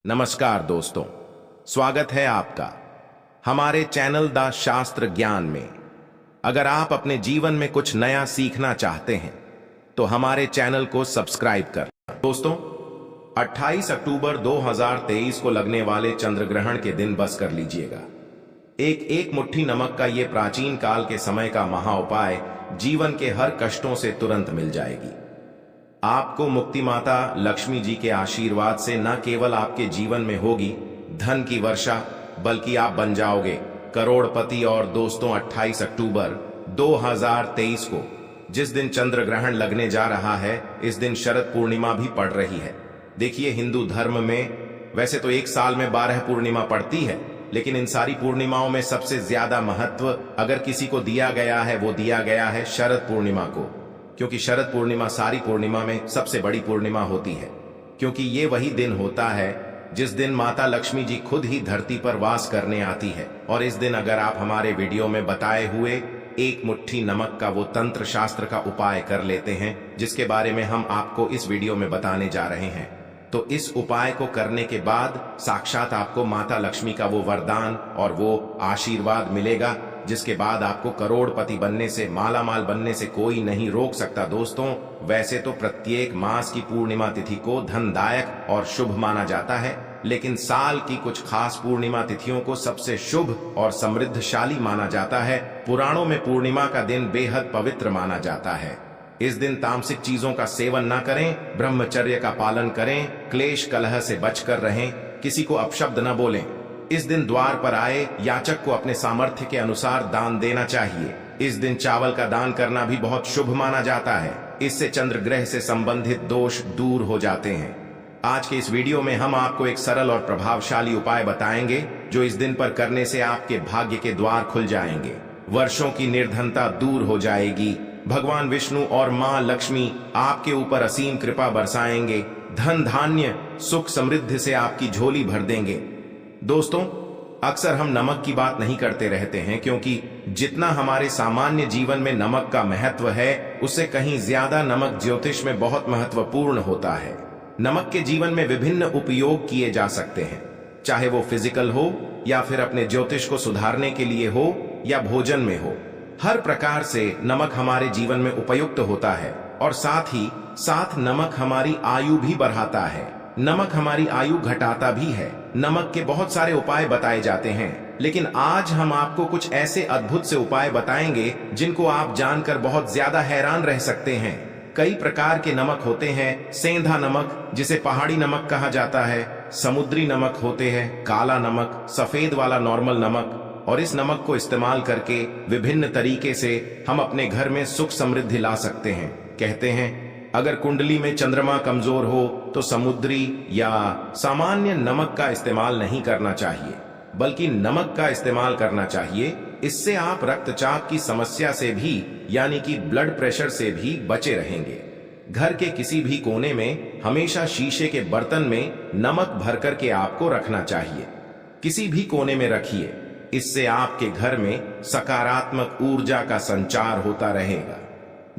नमस्कार दोस्तों, स्वागत है आपका हमारे चैनल द शास्त्र ज्ञान में। अगर आप अपने जीवन में कुछ नया सीखना चाहते हैं तो हमारे चैनल को सब्सक्राइब कर। दोस्तों, 28 अक्टूबर 2023 को लगने वाले चंद्र ग्रहण के दिन बस कर लीजिएगा। एक मुट्ठी नमक का ये प्राचीन काल के समय का महा उपाय जीवन के हर कष्टों से तुरंत मिल जाएगी। आपको मुक्ति माता लक्ष्मी जी के आशीर्वाद से न केवल आपके जीवन में होगी धन की वर्षा, बल्कि आप बन जाओगे करोड़पति। और दोस्तों, 28 अक्टूबर 2023 को जिस दिन चंद्र ग्रहण लगने जा रहा है, इस दिन शरद पूर्णिमा भी पड़ रही है। देखिए, हिंदू धर्म में वैसे तो एक साल में 12 पूर्णिमा पड़ती है, लेकिन इन सारी पूर्णिमाओं में सबसे ज्यादा महत्व अगर किसी को दिया गया है वो दिया गया है शरद पूर्णिमा को, क्योंकि शरद पूर्णिमा सारी पूर्णिमा में सबसे बड़ी पूर्णिमा होती है। क्योंकि ये वही दिन होता है जिस दिन माता लक्ष्मी जी खुद ही धरती पर वास करने आती है। और इस दिन अगर आप हमारे वीडियो में बताए हुए एक मुट्ठी नमक का वो तंत्र शास्त्र का उपाय कर लेते हैं, जिसके बारे में हम आपको इस वीडियो में बताने जा रहे हैं, तो इस उपाय को करने के बाद साक्षात आपको माता लक्ष्मी का वो वरदान और वो आशीर्वाद मिलेगा, जिसके बाद आपको करोड़पति बनने से, मालामाल बनने से कोई नहीं रोक सकता। दोस्तों, वैसे तो प्रत्येक मास की पूर्णिमा तिथि को धनदायक और शुभ माना जाता है, लेकिन साल की कुछ खास पूर्णिमा तिथियों को सबसे शुभ और समृद्धशाली माना जाता है। पुराणों में पूर्णिमा का दिन बेहद पवित्र माना जाता है। इस दिन तामसिक चीजों का सेवन न करें, ब्रह्मचर्य का पालन करें, क्लेश कलह से बचकर रहें, किसी को अपशब्द न बोलें। इस दिन द्वार पर आए याचक को अपने सामर्थ्य के अनुसार दान देना चाहिए। इस दिन चावल का दान करना भी बहुत शुभ माना जाता है। इससे चंद्र ग्रह से संबंधित दोष दूर हो जाते हैं। आज के इस वीडियो में हम आपको एक सरल और प्रभावशाली उपाय बताएंगे जो इस दिन पर करने से आपके भाग्य के द्वार खुल जाएंगे, वर्षों की निर्धनता दूर हो जाएगी, भगवान विष्णु और मां लक्ष्मी आपके ऊपर असीम कृपा बरसाएंगे, धन धान्य सुख समृद्धि से आपकी झोली भर देंगे। दोस्तों, अक्सर हम नमक की बात नहीं करते रहते हैं, क्योंकि जितना हमारे सामान्य जीवन में नमक का महत्व है, उससे कहीं ज्यादा नमक ज्योतिष में बहुत महत्वपूर्ण होता है। नमक के जीवन में विभिन्न उपयोग किए जा सकते हैं, चाहे वो फिजिकल हो या फिर अपने ज्योतिष को सुधारने के लिए हो या भोजन में हो। हर प्रकार से नमक हमारे जीवन में उपयुक्त होता है। और साथ ही साथ नमक हमारी आयु भी बढ़ाता है, नमक हमारी आयु घटाता भी है। नमक के बहुत सारे उपाय बताए जाते हैं, लेकिन आज हम आपको कुछ ऐसे अद्भुत से उपाय बताएंगे जिनको आप जानकर बहुत ज्यादा हैरान रह सकते हैं। कई प्रकार के नमक होते हैं। सेंधा नमक, जिसे पहाड़ी नमक कहा जाता है, समुद्री नमक होते हैं, काला नमक, सफेद वाला नॉर्मल नमक। और इस नमक को इस्तेमाल करके विभिन्न तरीके से हम अपने घर में सुख समृद्धि ला सकते हैं। कहते हैं, अगर कुंडली में चंद्रमा कमजोर हो तो समुद्री या सामान्य नमक का इस्तेमाल नहीं करना चाहिए, बल्कि नमक का इस्तेमाल करना चाहिए। इससे आप रक्तचाप की समस्या से भी, यानी कि ब्लड प्रेशर से भी बचे रहेंगे। घर के किसी भी कोने में हमेशा शीशे के बर्तन में नमक भर करके आपको रखना चाहिए। किसी भी कोने में रखिए, इससे आपके घर में सकारात्मक ऊर्जा का संचार होता रहेगा।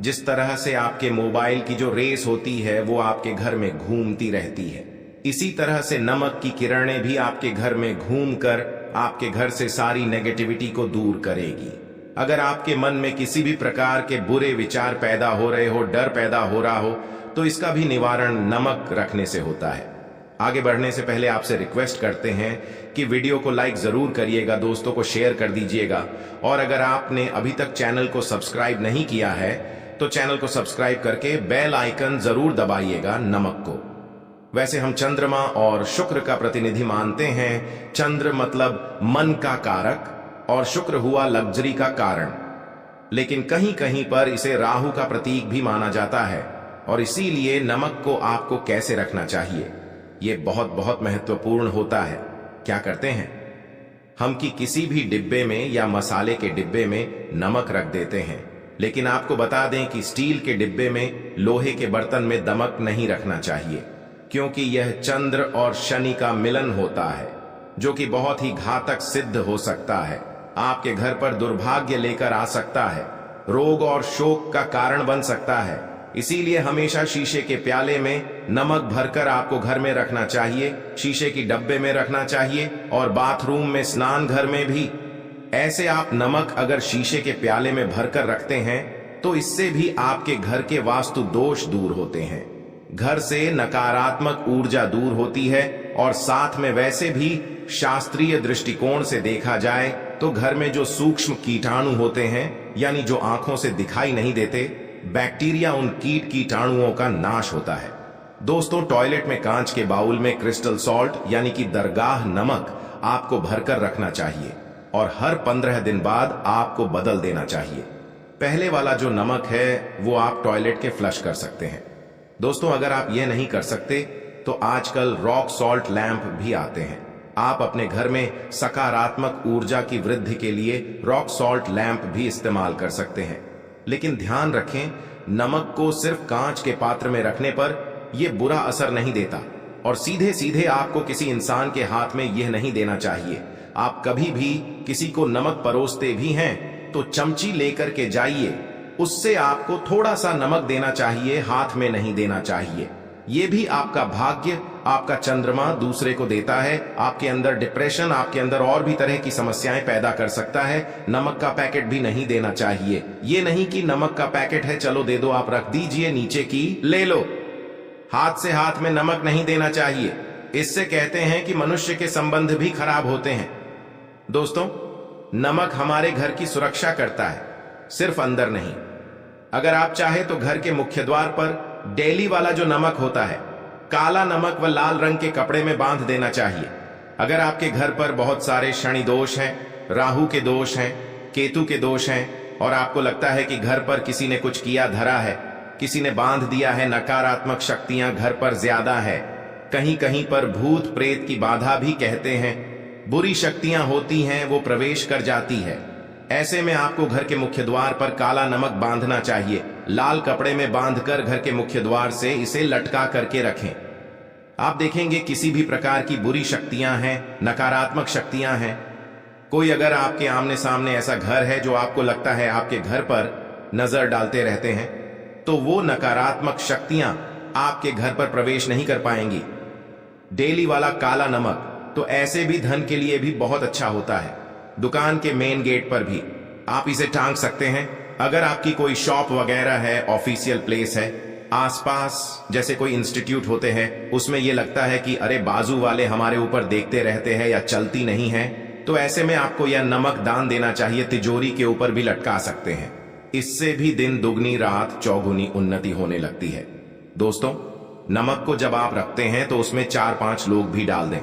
जिस तरह से आपके मोबाइल की जो रेस होती है वो आपके घर में घूमती रहती है, इसी तरह से नमक की किरणें भी आपके घर में घूमकर आपके घर से सारी नेगेटिविटी को दूर करेगी। अगर आपके मन में किसी भी प्रकार के बुरे विचार पैदा हो रहे हो, डर पैदा हो रहा हो, तो इसका भी निवारण नमक रखने से होता है। आगे बढ़ने से पहले आपसे रिक्वेस्ट करते हैं कि वीडियो को लाइक जरूर करिएगा, दोस्तों को शेयर कर दीजिएगा, और अगर आपने अभी तक चैनल को सब्सक्राइब नहीं किया है तो चैनल को सब्सक्राइब करके बेल आइकन जरूर दबाइएगा नमक को। वैसे हम चंद्रमा और शुक्र का प्रतिनिधि मानते हैं। चंद्र मतलब मन का कारक और शुक्र हुआ लग्जरी का कारण, लेकिन कहीं कहीं पर इसे राहु का प्रतीक भी माना जाता है। और इसीलिए नमक को आपको कैसे रखना चाहिए, ये बहुत बहुत महत्वपूर्ण होता है। क्या करते हैं हम कि किसी भी डिब्बे में या मसाले के डिब्बे में नमक रख देते हैं, लेकिन आपको बता दें कि स्टील के डिब्बे में, लोहे के बर्तन में नमक नहीं रखना चाहिए, क्योंकि यह चंद्र और शनि का मिलन होता है, जो कि बहुत ही घातक सिद्ध हो सकता है। आपके घर पर दुर्भाग्य लेकर आ सकता है, रोग और शोक का कारण बन सकता है। इसीलिए हमेशा शीशे के प्याले में नमक भरकर आपको घर में रखना चाहिए, शीशे की डब्बे में रखना चाहिए और बाथरूम में, स्नान घर में भी। ऐसे आप नमक अगर शीशे के प्याले में भरकर रखते हैं तो इससे भी आपके घर के वास्तु दोष दूर होते हैं, घर से नकारात्मक ऊर्जा दूर होती है और साथ में वैसे भी शास्त्रीय दृष्टिकोण से देखा जाए तो घर में जो सूक्ष्म कीटाणु होते हैं, यानी जो आंखों से दिखाई नहीं देते, बैक्टीरिया, उन कीट कीटाणुओं का नाश होता है। दोस्तों, टॉयलेट में कांच के बाउल में क्रिस्टल सॉल्ट यानी कि दरगाह नमक आपको भरकर रखना चाहिए और हर 15 दिन बाद आपको बदल देना चाहिए। पहले वाला जो नमक है वो आप टॉयलेट के फ्लश कर सकते हैं। दोस्तों, अगर आप यह नहीं कर सकते तो आजकल रॉक सॉल्ट लैंप भी आते हैं। आप अपने घर में सकारात्मक ऊर्जा की वृद्धि के लिए रॉक सॉल्ट लैंप भी इस्तेमाल कर सकते हैं। लेकिन ध्यान रखें, नमक को सिर्फ कांच के पात्र में रखने पर यह बुरा असर नहीं देता और सीधे सीधे आपको किसी इंसान के हाथ में यह नहीं देना चाहिए। आप कभी भी किसी को नमक परोसते भी हैं तो चमची लेकर के जाइए, उससे आपको थोड़ा सा नमक देना चाहिए, हाथ में नहीं देना चाहिए। ये भी आपका भाग्य, आपका चंद्रमा दूसरे को देता है। आपके अंदर डिप्रेशन, आपके अंदर और भी तरह की समस्याएं पैदा कर सकता है। नमक का पैकेट भी नहीं देना चाहिए। ये नहीं कि नमक का पैकेट है, चलो दे दो, आप रख दीजिए, नीचे की ले लो। हाथ से हाथ में नमक नहीं देना चाहिए। इससे कहते हैं कि मनुष्य के संबंध भी खराब होते हैं। दोस्तों, नमक हमारे घर की सुरक्षा करता है, सिर्फ अंदर नहीं। अगर आप चाहे तो घर के मुख्य द्वार पर डेली वाला जो नमक होता है, काला नमक व लाल रंग के कपड़े में बांध देना चाहिए। अगर आपके घर पर बहुत सारे शनि दोष हैं, राहु के दोष हैं, केतु के दोष हैं और आपको लगता है कि घर पर किसी ने कुछ किया धरा है, किसी ने बांध दिया है, नकारात्मक शक्तियां घर पर ज्यादा है, कहीं कहीं पर भूत प्रेत की बाधा भी कहते हैं, बुरी शक्तियां होती हैं, वो प्रवेश कर जाती है, ऐसे में आपको घर के मुख्य द्वार पर काला नमक बांधना चाहिए। लाल कपड़े में बांधकर घर के मुख्य द्वार से इसे लटका करके रखें। आप देखेंगे किसी भी प्रकार की बुरी शक्तियां हैं, नकारात्मक शक्तियां हैं, कोई अगर आपके आमने सामने ऐसा घर है जो आपको लगता है आपके घर पर नजर डालते रहते हैं, तो वो नकारात्मक शक्तियां आपके घर पर प्रवेश नहीं कर पाएंगी। डेली वाला काला नमक तो ऐसे भी धन के लिए भी बहुत अच्छा होता है। दुकान के मेन गेट पर भी आप इसे टांग सकते हैं। अगर आपकी कोई शॉप वगैरह है, ऑफिशियल प्लेस है, आसपास जैसे कोई इंस्टीट्यूट होते हैं, उसमें यह लगता है कि अरे बाजू वाले हमारे ऊपर देखते रहते हैं या चलती नहीं है, तो ऐसे में आपको यह नमक दान देना चाहिए। तिजोरी के ऊपर भी लटका सकते हैं। इससे भी दिन दुगनी रात चौगुनी उन्नति होने लगती है। दोस्तों, नमक को जब आप रखते हैं तो उसमें 4-5 लोग भी डाल दें।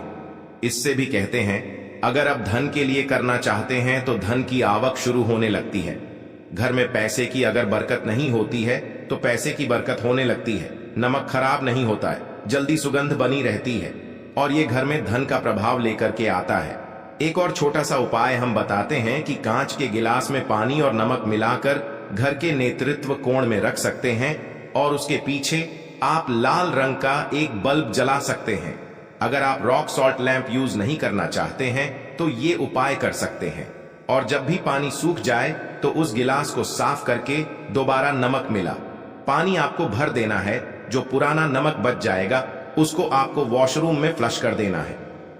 इससे भी कहते हैं अगर आप धन के लिए करना चाहते हैं तो धन की आवक शुरू होने लगती है। घर में पैसे की अगर बरकत नहीं होती है तो पैसे की बरकत होने लगती है। नमक खराब नहीं होता है, जल्दी सुगंध बनी रहती है और ये घर में धन का प्रभाव लेकर के आता है। एक और छोटा सा उपाय हम बताते हैं कि कांच के गिलास में पानी और नमक मिलाकर घर के नेतृत्व कोण में रख सकते हैं और उसके पीछे आप लाल रंग का एक बल्ब जला सकते हैं। अगर आप रॉक सॉल्ट लैंप यूज नहीं करना चाहते हैं तो ये उपाय कर सकते हैं। और जब भी पानी सूख जाए तो उस गिलास को साफ करके दोबारा नमक मिला पानी आपको भर देना है। जो पुराना नमक बच जाएगा उसको आपको वॉशरूम में फ्लश कर देना है।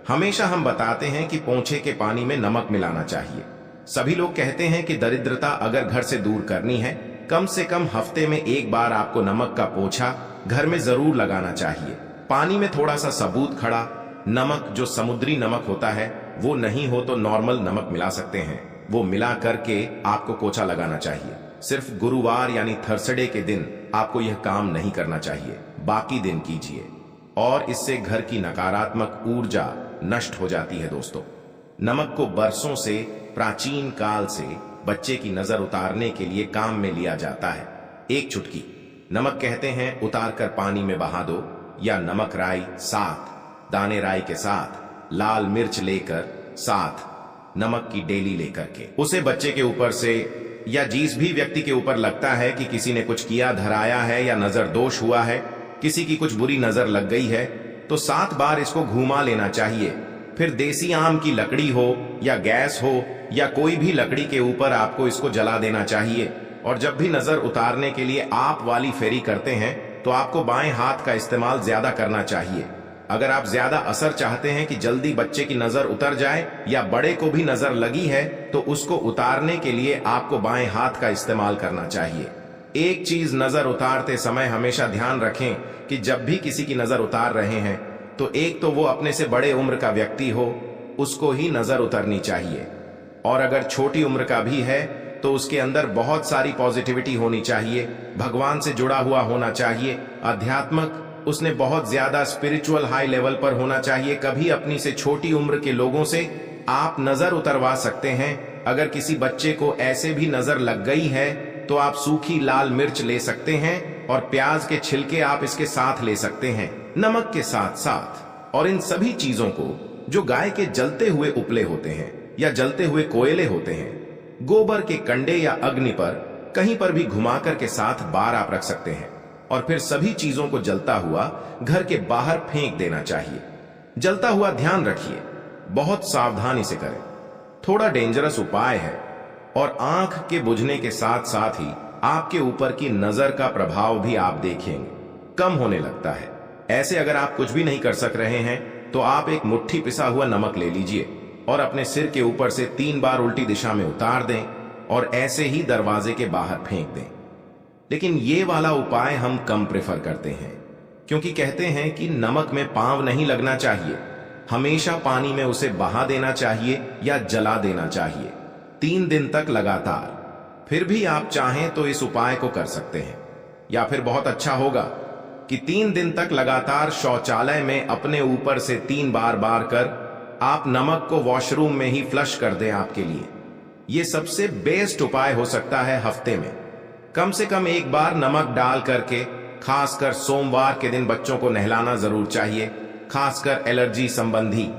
हमेशा हम बताते हैं कि पोंछे के पानी में नमक मिलाना चाहिए। सभी लोग कहते हैं कि दरिद्रता अगर घर से दूर करनी है, कम से कम हफ्ते में एक बार आपको नमक का पोछा घर में जरूर लगाना चाहिए। पानी में थोड़ा सा सबूत खड़ा नमक, जो समुद्री नमक होता है, वो नहीं हो तो नॉर्मल नमक मिला सकते हैं। वो मिला करके आपको पोछा लगाना चाहिए। सिर्फ गुरुवार यानी थर्सडे के दिन आपको यह काम नहीं करना चाहिए, बाकी दिन कीजिए और इससे घर की नकारात्मक ऊर्जा नष्ट हो जाती है। दोस्तों, नमक को बरसों से, प्राचीन काल से बच्चे की नजर उतारने के लिए काम में लिया जाता है। एक चुटकी नमक कहते हैं उतार कर पानी में बहा दो, या नमक राई साथ, दाने राई के साथ लाल मिर्च लेकर साथ नमक की डेली लेकर के उसे बच्चे के ऊपर से या जिस भी व्यक्ति के ऊपर लगता है कि किसी ने कुछ किया धराया है या नजर दोष हुआ है, किसी की कुछ बुरी नजर लग गई है, तो 7 बार इसको घुमा लेना चाहिए। फिर देसी आम की लकड़ी हो या गैस हो या कोई भी लकड़ी के ऊपर आपको इसको जला देना चाहिए। और जब भी नजर उतारने के लिए आप वाली फेरी करते हैं तो आपको बाएं हाथ का इस्तेमाल ज्यादा करना चाहिए। अगर आप ज्यादा असर चाहते हैं कि जल्दी बच्चे की नजर उतर जाए या बड़े को भी नजर लगी है, तो उसको उतारने के लिए आपको बाएं हाथ का इस्तेमाल करना चाहिए। एक चीज नजर उतारते समय हमेशा ध्यान रखें कि जब भी किसी की नजर उतार रहे हैं तो एक तो वो अपने से बड़े उम्र का व्यक्ति हो, उसको ही नजर उतरनी चाहिए। और अगर छोटी उम्र का भी है तो उसके अंदर बहुत सारी पॉजिटिविटी होनी चाहिए, भगवान से जुड़ा हुआ होना चाहिए, अध्यात्मक, उसने बहुत ज्यादा स्पिरिचुअल हाई लेवल पर होना चाहिए। कभी अपनी से छोटी उम्र के लोगों से आप नजर उतरवा सकते हैं। अगर किसी बच्चे को ऐसे भी नजर लग गई है तो आप सूखी लाल मिर्च ले सकते हैं और प्याज के छिलके आप इसके साथ ले सकते हैं, नमक के साथ साथ। और इन सभी चीजों को जो गाय के जलते हुए उपले होते हैं या जलते हुए कोयले होते हैं, गोबर के कंडे या अग्नि पर कहीं पर भी घुमाकर के साथ बार आप रख सकते हैं और फिर सभी चीजों को जलता हुआ घर के बाहर फेंक देना चाहिए। जलता हुआ ध्यान रखिए, बहुत सावधानी से करें, थोड़ा डेंजरस उपाय है और आंख के बुझने के साथ साथ ही आपके ऊपर की नजर का प्रभाव भी आप देखेंगे कम होने लगता है। ऐसे अगर आप कुछ भी नहीं कर सक रहे हैं तो आप एक मुट्ठी पिसा हुआ नमक ले लीजिए और अपने सिर के ऊपर से 3 बार उल्टी दिशा में उतार दें और ऐसे ही दरवाजे के बाहर फेंक दें। लेकिन ये वाला उपाय हम कम प्रेफर करते हैं, क्योंकि कहते हैं कि नमक में पांव नहीं लगना चाहिए, हमेशा पानी में उसे बहा देना चाहिए या जला देना चाहिए 3 दिन तक लगातार। फिर भी आप चाहें तो इस उपाय को कर सकते हैं, या फिर बहुत अच्छा होगा कि 3 दिन तक लगातार शौचालय में अपने ऊपर से 3 बार बार कर आप नमक को वॉशरूम में ही फ्लश कर दें। आपके लिए यह सबसे बेस्ट उपाय हो सकता है। हफ्ते में कम से कम 1 बार नमक डाल करके, खासकर सोमवार के दिन बच्चों को नहलाना जरूर चाहिए, खासकर एलर्जी संबंधी।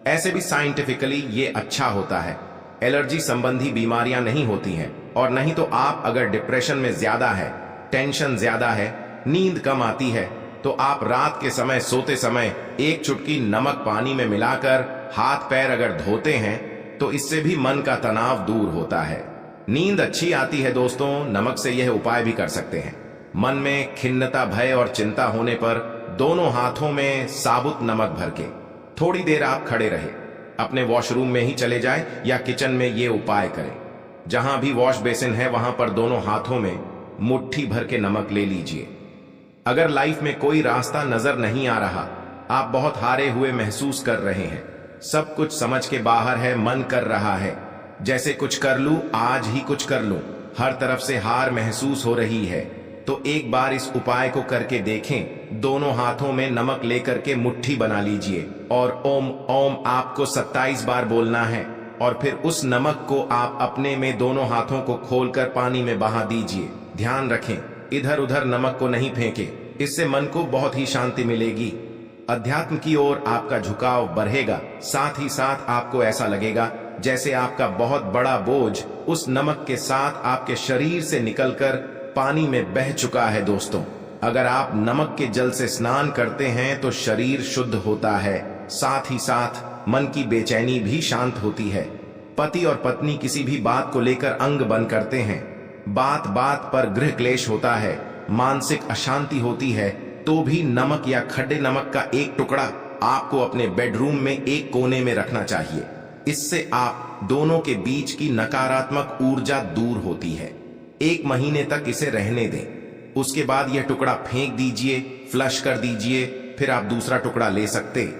ऐसे भी साइंटिफिकली ये अच्छा होता है, एलर्जी संबंधी बीमारियां नहीं होती हैं। और नहीं तो आप अगर डिप्रेशन में ज्यादा है, टेंशन ज्यादा है, नींद कम आती है, तो आप रात के समय सोते समय 1 चुटकी नमक पानी में मिलाकर हाथ पैर अगर धोते हैं तो इससे भी मन का तनाव दूर होता है, नींद अच्छी आती है। दोस्तों, नमक से यह उपाय भी कर सकते हैं। मन में खिन्नता, भय और चिंता होने पर दोनों हाथों में साबुत नमक भर के थोड़ी देर आप खड़े रहे, अपने वॉशरूम में ही चले जाएं या किचन में ये उपाय करें। जहां भी वॉश बेसिन है वहां पर दोनों हाथों में मुट्ठी भर के नमक ले लीजिए। अगर लाइफ में कोई रास्ता नजर नहीं आ रहा, आप बहुत हारे हुए महसूस कर रहे हैं, सब कुछ समझ के बाहर है, मन कर रहा है जैसे कुछ कर लूं, आज ही कुछ कर लूं, हर तरफ से हार महसूस हो रही है, तो एक बार इस उपाय को करके देखें। दोनों हाथों में नमक लेकर के मुट्ठी बना लीजिए और ओम ओम आपको 27 बार बोलना है और फिर उस नमक को आप अपने में दोनों हाथों को खोलकर पानी में बहा दीजिए। ध्यान रखें, इधर उधर नमक को नहीं फेंके, इससे मन को बहुत ही शांति मिलेगी, अध्यात्म की ओर आपका झुकाव बढ़ेगा। साथ ही साथ आपको ऐसा लगेगा जैसे आपका बहुत बड़ा बोझ उस नमक के साथ आपके शरीर से निकलकर पानी में बह चुका है। दोस्तों, अगर आप नमक के जल से स्नान करते हैं तो शरीर शुद्ध होता है, साथ ही साथ मन की बेचैनी भी शांत होती है। पति और पत्नी किसी भी बात को लेकर अंग बंद करते हैं, बात बात पर गृह क्लेश होता है, मानसिक अशांति होती है, तो भी नमक या खड्डे नमक का एक टुकड़ा आपको अपने बेडरूम में एक कोने में रखना चाहिए। इससे आप दोनों के बीच की नकारात्मक ऊर्जा दूर होती है। 1 महीने तक इसे रहने दें, उसके बाद यह टुकड़ा फेंक दीजिए, फ्लश कर दीजिए, फिर आप दूसरा टुकड़ा ले सकते